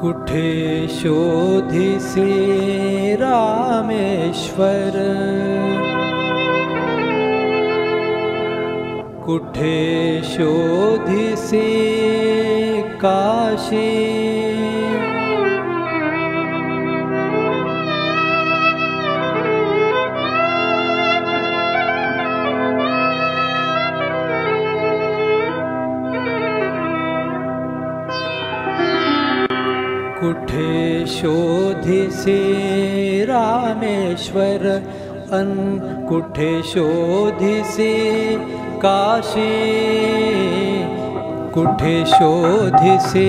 कुठे शोधिसे रामेश्वर, कुठे शोधिसे काशी, कुठे शोधिसे रामेश्वर कुठे शोधिसे काशी, कुठे शोधिसे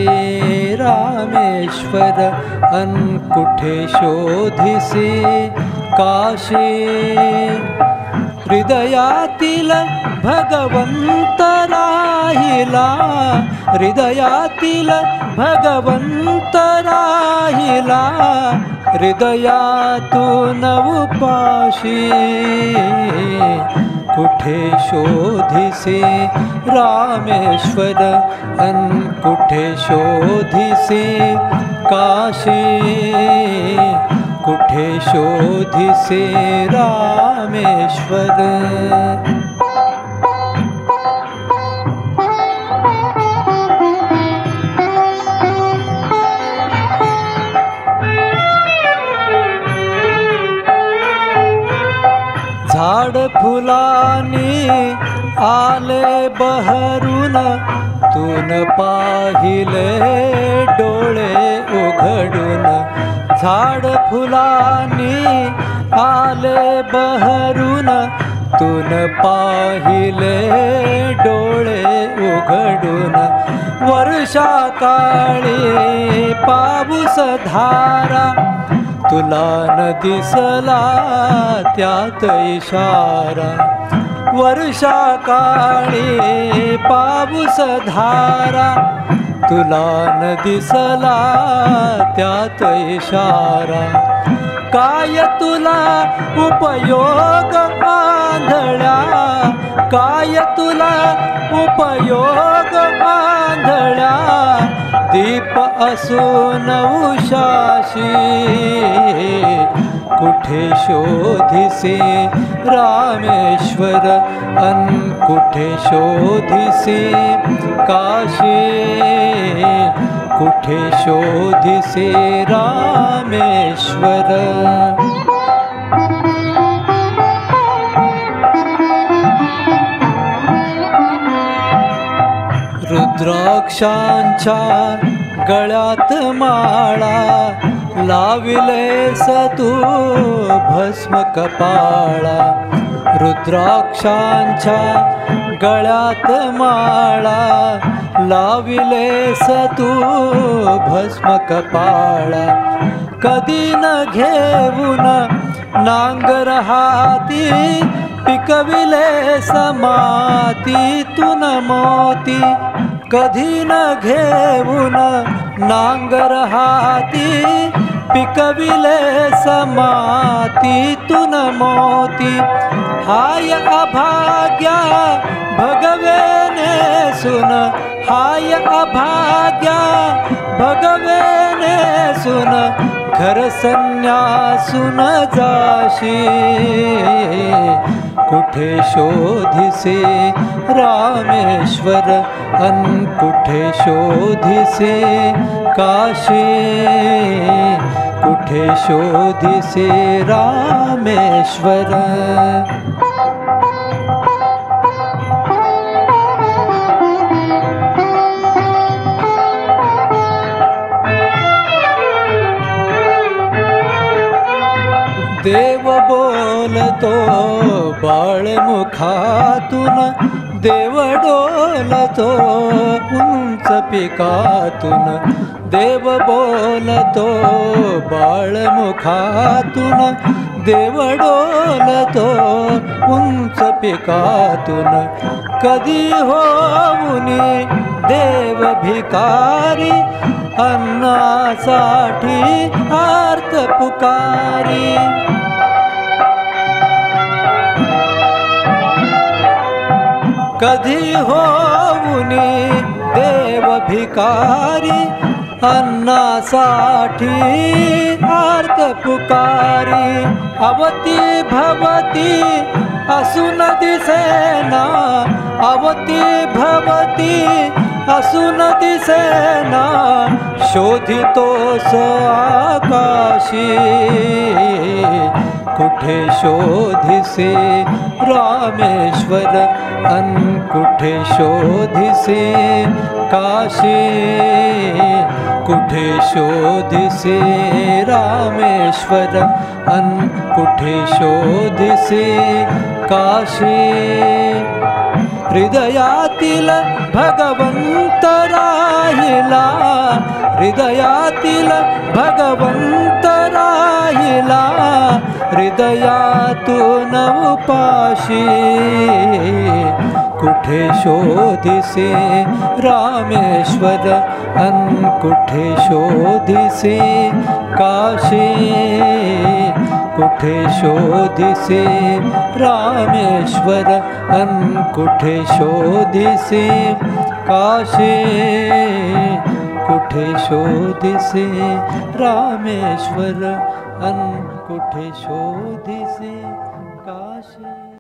रामेश्वर कुठे शोधिसे काशी, हृदयातील भगवंत राहिला, हृदयातील भगवंत राहिला, हृदयातून उपाशी, कुठे शोधिसे रामेश्वर कुठे शोधिसे काशी, कुठे शोधिसे रामेश्वर। झाड फुलांनी आले बहरून, तून पाहिले डोळे उघडून, झाड फुलांनी आले बहरून, तून पाहिले डोळे उघडून, वर्षा काळी पाऊस धारा, तुला न दिसला त्यात इशारा, वर्षा काळी पाऊस धारा, तुला न दिसला त्यात इशारा, काय तुला उपयोग आंधळ्या, काय तुला उपयोग आंधळ्या, दीप असून उशाशी, कुठे शोधिसे रामेश्वर कुठे शोधिसे काशी, कुठे शोधिसे रामेश्वर। रुद्राक्षांच्या गळ्यात माळा, लाविलेस तू भस्म कपाळा, रुद्राक्षांच्या गळ्यात माळा, लाविलेस तू भस्म कपाळा, कधी न घेऊन नांगर हाती, पिकविलेस मातीतून मोती, कधी न घेऊन नांगर हाती, पिकविलेस मातीतून मोती, हाय अभाग्या भगवेने सुन, हाय अभाग्या भगवेने सुन, घर संन्यासून जाशी, कुठे शोधिसे रामेश्वर कुठे शोधिसे काशी, कुठे शोधिसे रामेश्वर। देव बोलतो बाळमुखातून, देव डोलतो उंच पिकातून, देव बोलतो बाळमुखातून, देव डोलतो उंच पिकातून, कधी होऊनी देव भिकारी, अन्नासाठी आर्त पुकारी, कधी होऊनी देव भिकारी अन्नासाठी आर्त पुकारी अवती भवती असून दिसेना अवती भवती असून दिसेना शोधितोस आकाशी कुठे शोधिसे रामेश्वर अन कुठे शोधिसे काशी कुठे शोधिसे रामेश्वर अन कुठे शोधिसे काशी हृदयातील भगवंत राहिला हृदयातील भगवंत राहिला हृदयातून उपाशी कुठे शोधिसे रामेश्वर अन कुठे शोधिसे काशी कुठे शोधिसे रामेश्वर अन कुठे शोधिसे काशी कुठे शोधिसे रामेश्वर अन कुठे शोधिसे काशी।